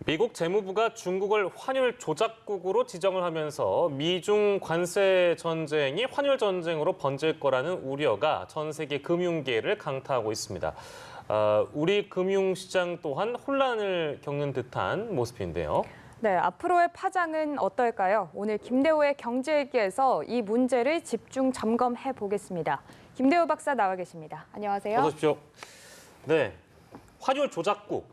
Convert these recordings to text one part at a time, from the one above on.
미국 재무부가 중국을 환율 조작국으로 지정을 하면서 미중 관세 전쟁이 환율 전쟁으로 번질 거라는 우려가 전 세계 금융계를 강타하고 있습니다. 우리 금융시장 또한 혼란을 겪는 듯한 모습인데요. 네, 앞으로의 파장은 어떨까요? 오늘 김대호의 경제일기에서 이 문제를 집중 점검해 보겠습니다. 김대호 박사 나와 계십니다. 안녕하세요. 어서 오십시오. 네, 환율 조작국.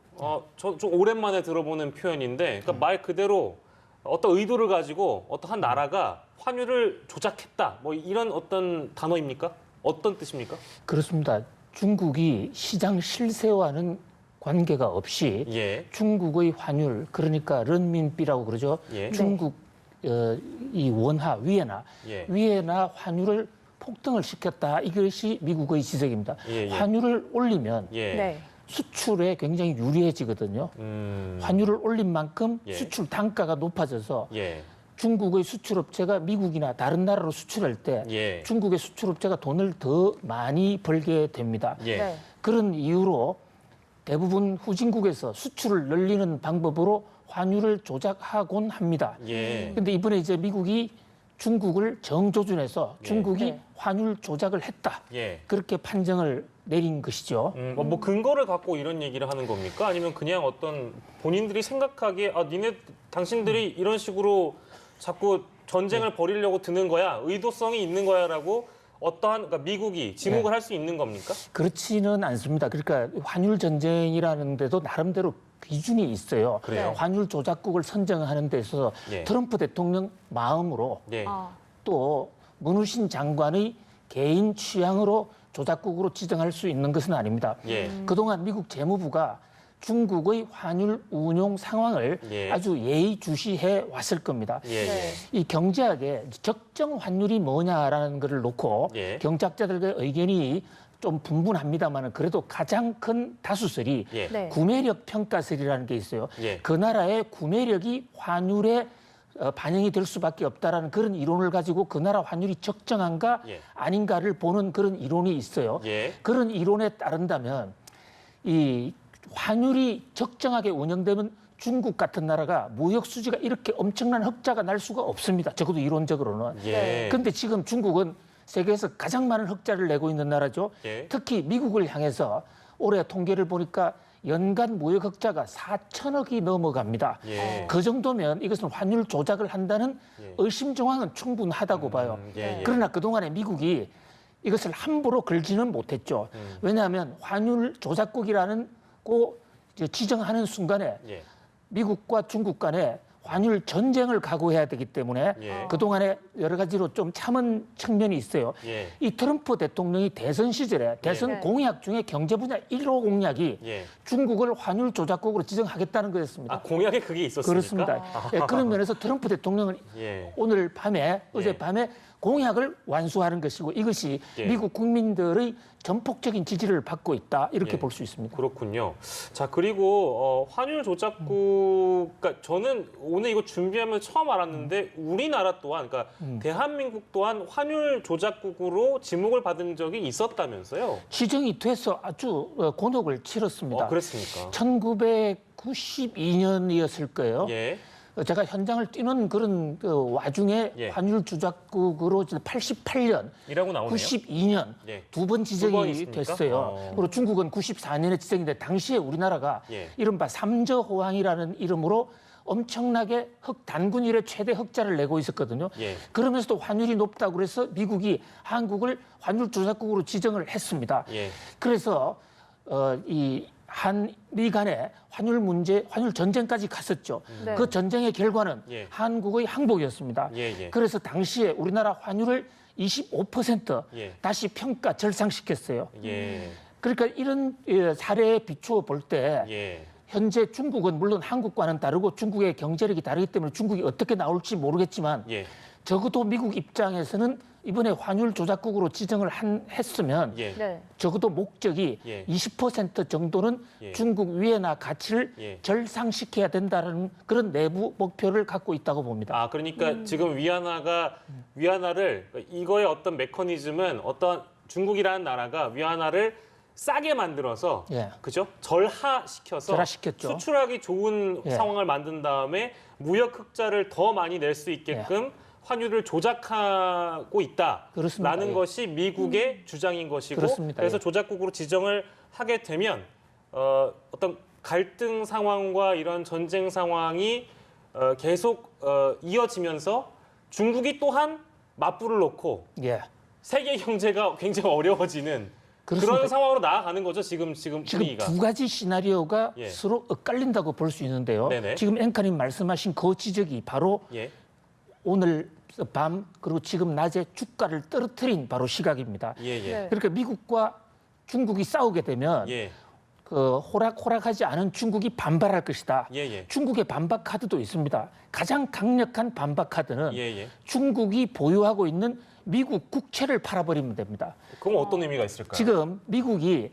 좀 오랜만에 들어보는 표현인데, 그러니까 말 그대로 어떤 의도를 가지고 어떤 한 나라가 환율을 조작했다. 뭐 이런 어떤 단어입니까? 어떤 뜻입니까? 그렇습니다. 중국이 시장 실세와는 관계가 없이 중국의 환율, 그러니까 런민비라고 그러죠. 중국 이 원화, 위에나 환율을 폭등을 시켰다. 이것이 미국의 지적입니다. 환율을 올리면 수출에 굉장히 유리해지거든요. 환율을 올린 만큼 수출 단가가 높아져서 중국의 수출업체가 미국이나 다른 나라로 수출할 때 중국의 수출업체가 돈을 더 많이 벌게 됩니다. 그런 이유로 대부분 후진국에서 수출을 늘리는 방법으로 환율을 조작하곤 합니다. 그런데 이번에 이제 미국이 중국을 정조준해서 중국이 환율 조작을 했다. 그렇게 판정을 내린 것이죠. 뭐 근거를 갖고 이런 얘기를 하는 겁니까? 아니면 그냥 어떤 본인들이 생각하기에 당신들이 이런 식으로 자꾸 전쟁을 벌이려고 드는 거야, 의도성이 있는 거야라고 그러니까 미국이 지목을 할 수 있는 겁니까? 그렇지는 않습니다. 그러니까 환율 전쟁이라는 데도 나름대로 기준이 있어요. 환율 조작국을 선정하는 데 있어서 트럼프 대통령 마음으로 또 문우신 장관의 개인 취향으로 조작국으로 지정할 수 있는 것은 아닙니다. 그동안 미국 재무부가 중국의 환율 운용 상황을 아주 예의주시해 왔을 겁니다. 이 경제학에 적정 환율이 뭐냐라는 것을 놓고 경제학자들의 의견이 좀 분분합니다만 그래도 가장 큰 다수설이 구매력 평가설이라는 게 있어요. 그 나라의 구매력이 환율에 반영이 될 수밖에 없다라는 그런 이론을 가지고 그 나라 환율이 적정한가 아닌가를 보는 그런 이론이 있어요. 그런 이론에 따른다면 이 환율이 적정하게 운영되면 중국 같은 나라가 무역 수지가 이렇게 엄청난 흑자가 날 수가 없습니다. 적어도 이론적으로는. 그런데 지금 중국은 세계에서 가장 많은 흑자를 내고 있는 나라죠. 특히 미국을 향해서 올해 통계를 보니까 연간 무역 흑자가 4천억이 넘어갑니다. 그 정도면 이것은 환율 조작을 한다는 의심 정황은 충분하다고 봐요. 그러나 그동안에 미국이 이것을 함부로 걸지는 못했죠. 왜냐하면 환율 조작국이라는 지정하는 순간에 미국과 중국 간에 환율 전쟁을 각오해야 되기 때문에 그동안에 여러 가지로 좀 참은 측면이 있어요. 이 트럼프 대통령이 대선 시절에 대선 공약 중에 경제 분야 1호 공약이 중국을 환율 조작국으로 지정하겠다는 거였습니다. 공약에 그게 있었습니까? 그렇습니다. 그런 면에서 트럼프 대통령은 오늘 밤에, 어젯밤에 공약을 완수하는 것이고 이것이 미국 국민들의 전폭적인 지지를 받고 있다 이렇게 볼 수 있습니다. 그렇군요. 자, 그리고 환율 조작국, 그러니까 저는 오늘 이거 준비하면서 처음 알았는데 우리나라 또한, 그러니까 대한민국 또한 환율 조작국으로 지목을 받은 적이 있었다면서요? 지정이 돼서 아주 곤혹을 치렀습니다. 그랬습니까? 1992년이었을 거예요. 제가 현장을 뛰는 그런 와중에 환율 조작국으로 88년, 이라고 나오네요. 92년 두 번 지정이 됐어요. 그리고 중국은 94년에 지정인데 당시에 우리나라가 이른바 삼저호황이라는 이름으로 엄청나게 단군 이래 최대 흑자를 내고 있었거든요. 그러면서도 환율이 높다고 그래서 미국이 한국을 환율 조작국으로 지정을 했습니다. 그래서 이 한미 간의 환율 문제, 환율 전쟁까지 갔었죠. 그 전쟁의 결과는 한국의 항복이었습니다. 그래서 당시에 우리나라 환율을 25% 다시 평가 절상시켰어요. 그러니까 이런 사례에 비추어 볼 때 현재 중국은 물론 한국과는 다르고 중국의 경제력이 다르기 때문에 중국이 어떻게 나올지 모르겠지만 적어도 미국 입장에서는 이번에 환율 조작국으로 지정을 했으면 적어도 목적이 20% 정도는 중국 위에나 가치를 절상시켜야 된다는 그런 내부 목표를 갖고 있다고 봅니다. 그러니까 지금 위안화를 이거의 어떤 메커니즘은 어떤 중국이라는 나라가 위안화를 싸게 만들어서 예. 그죠? 절하시켜서 절하시켰죠. 수출하기 좋은 예. 상황을 만든 다음에 무역 흑자를 더 많이 낼 수 있게끔 환율을 조작하고 그렇습니다. 있다라는 예. 것이 미국의 주장인 것이고 그렇습니다. 그래서 예. 조작국으로 지정을 하게 되면 어떤 갈등 상황과 이런 전쟁 상황이 계속 이어지면서 중국이 또한 맞불을 놓고 예. 세계 경제가 굉장히 어려워지는 그렇습니다. 그런 상황으로 나아가는 거죠. 지금 분위기가. 두 가지 시나리오가 예. 서로 엇갈린다고 볼 수 있는데요. 네네. 지금 앵커님 말씀하신 그 지적이 바로 예. 오늘 밤 그리고 지금 낮에 주가를 떨어뜨린 바로 시각입니다. 예, 예. 네. 그러니까 미국과 중국이 싸우게 되면 예. 그 호락호락하지 않은 중국이 반발할 것이다. 예, 예. 중국의 반박 카드도 있습니다. 가장 강력한 반박 카드는 예, 예. 중국이 보유하고 있는 미국 국채를 팔아버리면 됩니다. 그럼 어떤 의미가 있을까요? 지금 미국이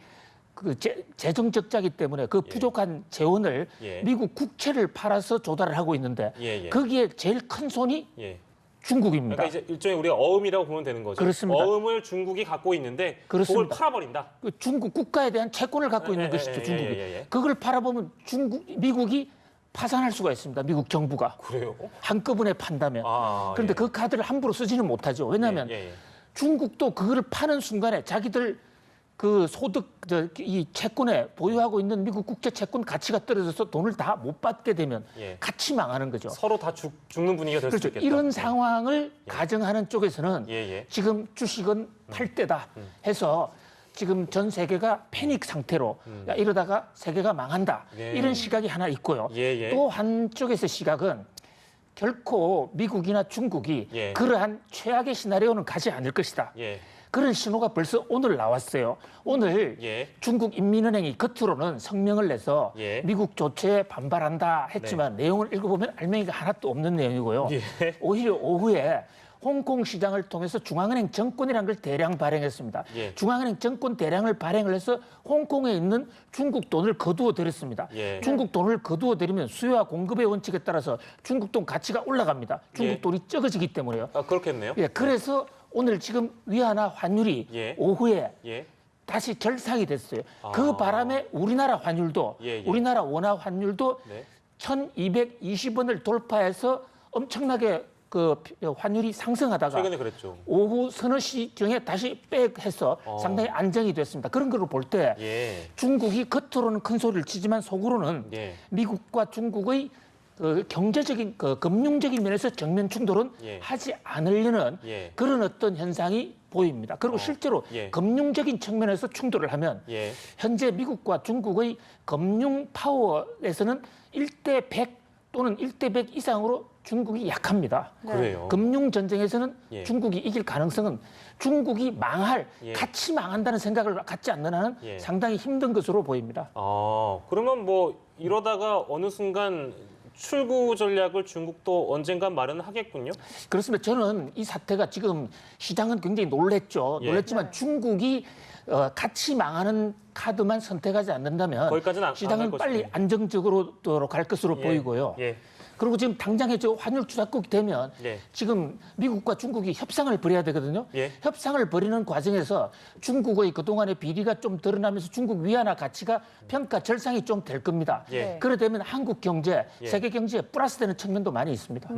그 재정 적자기 때문에 그 부족한 재원을 예. 미국 국채를 팔아서 조달을 하고 있는데 예, 예. 거기에 제일 큰 손이 예. 중국입니다. 그러니까 이제 일종의 우리가 어음이라고 보면 되는 거죠. 그렇습니다. 어음을 중국이 갖고 있는데 그렇습니다. 그걸 팔아버린다. 그 중국 국가에 대한 채권을 갖고 있는 것이죠, 중국이. 예. 그걸 팔아보면 미국이 파산할 수가 있습니다. 미국 정부가 그래요? 한꺼번에 판다면. 아, 그런데 예. 그 카드를 함부로 쓰지는 못하죠. 왜냐하면 예. 중국도 그거를 파는 순간에 자기들 그 소득 이 채권에 보유하고 있는 미국 국제 채권 가치가 떨어져서 돈을 다 못 받게 되면 예. 같이 망하는 거죠. 서로 다 죽는 분위기가 될 수 그렇죠. 있겠다. 이런 상황을 가정하는 쪽에서는 예. 지금 주식은 팔 때다 해서 지금 전 세계가 패닉 상태로 야, 이러다가 세계가 망한다. 예. 이런 시각이 하나 있고요. 예. 또 한쪽에서 시각은 결코 미국이나 중국이 예. 그러한 최악의 시나리오는 가지 않을 것이다. 예. 그런 신호가 벌써 오늘 나왔어요. 오늘 예. 중국 인민은행이 겉으로는 성명을 내서 예. 미국 조치에 반발한다 했지만 내용을 읽어보면 알맹이가 하나도 없는 내용이고요. 예. 오히려 오후에 홍콩 시장을 통해서 중앙은행 정권이라는 걸 대량 발행했습니다. 예. 중앙은행 정권 대량을 발행을 해서 홍콩에 있는 중국 돈을 거두어 들였습니다. 예. 중국 돈을 거두어 들이면 수요와 공급의 원칙에 따라서 중국 돈 가치가 올라갑니다. 중국 예. 돈이 적어지기 때문에요. 아, 그렇겠네요. 예, 그래서 오늘 지금 위안화 환율이 예. 오후에 예. 다시 결상이 됐어요. 그 바람에 우리나라 환율도 예. 우리나라 원화 환율도 네. 1,220원을 돌파해서 엄청나게 그 환율이 상승하다가 최근에 그랬죠. 오후 서너 시경에 다시 백해서 상당히 안정이 됐습니다. 그런 걸 볼 때 예. 중국이 겉으로는 큰 소리를 치지만 속으로는 예. 미국과 중국의 그 경제적인 그 금융적인 면에서 정면 충돌은 예. 하지 않으려는 예. 그런 어떤 현상이 보입니다. 그리고 실제로 예. 금융적인 측면에서 충돌을 하면 예. 현재 미국과 중국의 금융 파워에서는 1대 100 또는 1대 100 이상으로 중국이 약합니다. 그래요. 금융 전쟁에서는 예. 중국이 이길 가능성은 중국이 망할, 예. 같이 망한다는 생각을 갖지 않는 한은 예. 상당히 힘든 것으로 보입니다. 그러면 뭐 이러다가 어느 순간 출구 전략을 중국도 언젠간 마련하겠군요. 그렇습니다. 저는 이 사태가 지금 시장은 굉장히 놀랬죠. 예. 놀랬지만 중국이 같이 망하는 카드만 선택하지 않는다면 거기까지는 안 시장은 갈 빨리 것이군요. 안정적으로 갈 것으로 보이고요. 예. 그리고 지금 당장에 저 환율 주작국이 되면 예. 지금 미국과 중국이 협상을 벌여야 되거든요. 예. 협상을 벌이는 과정에서 중국의 그동안의 비리가 좀 드러나면서 중국 위안화 가치가 평가 절상이 좀 될 겁니다. 예. 그래 되면 한국 경제, 예. 세계 경제에 플러스되는 측면도 많이 있습니다.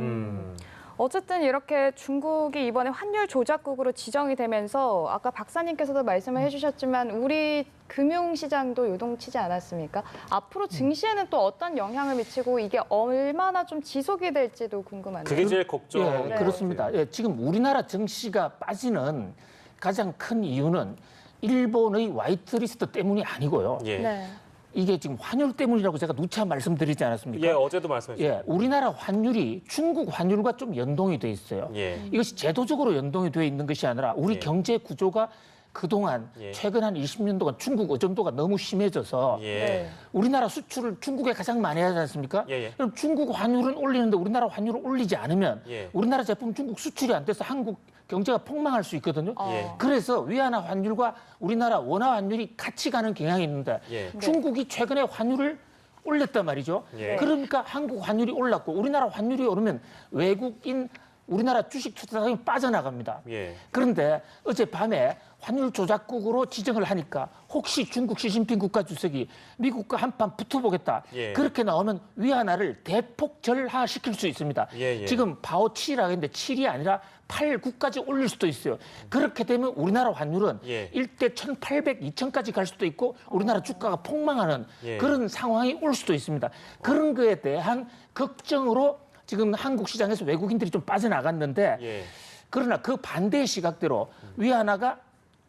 어쨌든 이렇게 중국이 이번에 환율 조작국으로 지정이 되면서 아까 박사님께서도 말씀을 해주셨지만 우리 금융시장도 요동치지 않았습니까? 앞으로 증시에는 또 어떤 영향을 미치고 이게 얼마나 좀 지속이 될지도 궁금하네요. 그게 제일 걱정. 예, 그렇습니다. 예, 지금 우리나라 증시가 빠지는 가장 큰 이유는 일본의 화이트리스트 때문이 아니고요. 예. 네. 이게 지금 환율 때문이라고 제가 누차 말씀드리지 않았습니까? 예, 어제도 말씀하셨죠. 예, 우리나라 환율이 중국 환율과 좀 연동이 돼 있어요. 예. 이것이 제도적으로 연동이 돼 있는 것이 아니라 우리 예. 경제 구조가 그동안 예. 최근 한 20년 동안 중국 의존도가 너무 심해져서 예. 네. 우리나라 수출을 중국에 가장 많이 하지 않습니까? 예. 그럼 중국 환율은 올리는데 우리나라 환율을 올리지 않으면 예. 우리나라 제품 중국 수출이 안 돼서 한국 경제가 폭망할 수 있거든요. 예. 그래서 위안화 환율과 우리나라 원화 환율이 같이 가는 경향이 있는데 예. 중국이 최근에 환율을 올렸단 말이죠. 예. 그러니까 한국 환율이 올랐고 우리나라 환율이 오르면 외국인 우리나라 주식 투자자금이 빠져나갑니다. 예. 그런데 어젯밤에 환율 조작국으로 지정을 하니까 혹시 중국 시진핑 국가주석이 미국과 한판 붙어보겠다. 예. 그렇게 나오면 위안화를 대폭 절하시킬 수 있습니다. 예. 지금 바오 7이라고 했는데 7이 아니라 8, 9까지 올릴 수도 있어요. 그렇게 되면 우리나라 환율은 예. 1대 1,800, 2,000까지 갈 수도 있고 우리나라 주가가 폭망하는 예. 그런 상황이 올 수도 있습니다. 그런 거에 대한 걱정으로 지금 한국 시장에서 외국인들이 좀 빠져나갔는데 예. 그러나 그 반대의 시각대로 위안화가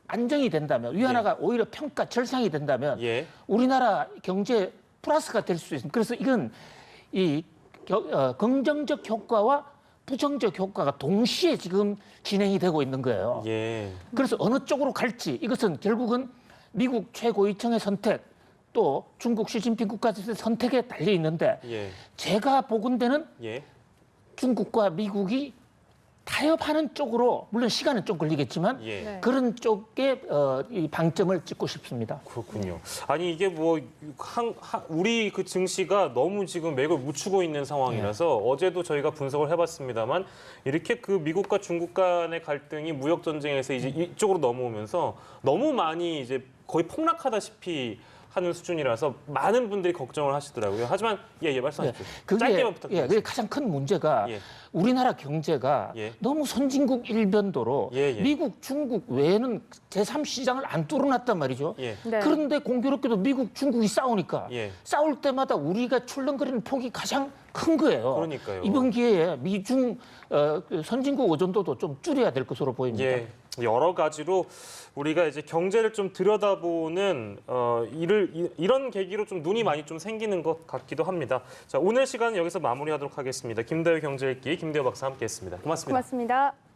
안정이 된다면 위안화가 오히려 평가 절상이 된다면 예. 우리나라 경제 플러스가 될 수 있습니다. 그래서 이건 이 긍정적 효과와 부정적 효과가 동시에 지금 진행이 되고 있는 거예요. 예. 그래서 어느 쪽으로 갈지 이것은 결국은 미국 최고위층의 선택 또 중국 시진핑 국가주석의 선택에 달려 있는데 예. 제가 보건대는 예. 중국과 미국이 타협하는 쪽으로 물론 시간은 좀 걸리겠지만 예. 네. 그런 쪽에 이 방점을 찍고 싶습니다. 그렇군요. 아니 이게 뭐 우리 그 증시가 너무 지금 맥을 묻히고 있는 상황이라서 어제도 저희가 분석을 해봤습니다만 이렇게 그 미국과 중국 간의 갈등이 무역 전쟁에서 이제 이쪽으로 넘어오면서 너무 많이 이제 거의 폭락하다시피 하는 수준이라서 많은 분들이 걱정을 하시더라고요. 하지만 말씀하십시오. 짧게만 부탁드립니다. 그게 가장 큰 문제가 예. 우리나라 경제가 예. 너무 선진국 일변도로 예. 미국, 중국 외에는 제3시장을 안 뚫어놨단 말이죠. 예. 네. 그런데 공교롭게도 미국, 중국이 싸우니까 예. 싸울 때마다 우리가 출렁거리는 폭이 가장 큰 거예요. 그러니까요. 이번 기회에 미중 선진국 의존도도 좀 줄여야 될 것으로 보입니다. 예. 여러 가지로 우리가 이제 경제를 좀 들여다보는 이런 계기로 좀 눈이 많이 좀 생기는 것 같기도 합니다. 자, 오늘 시간은 여기서 마무리하도록 하겠습니다. 김대우 경제읽기 김대우 박사 함께했습니다. 고맙습니다. 고맙습니다.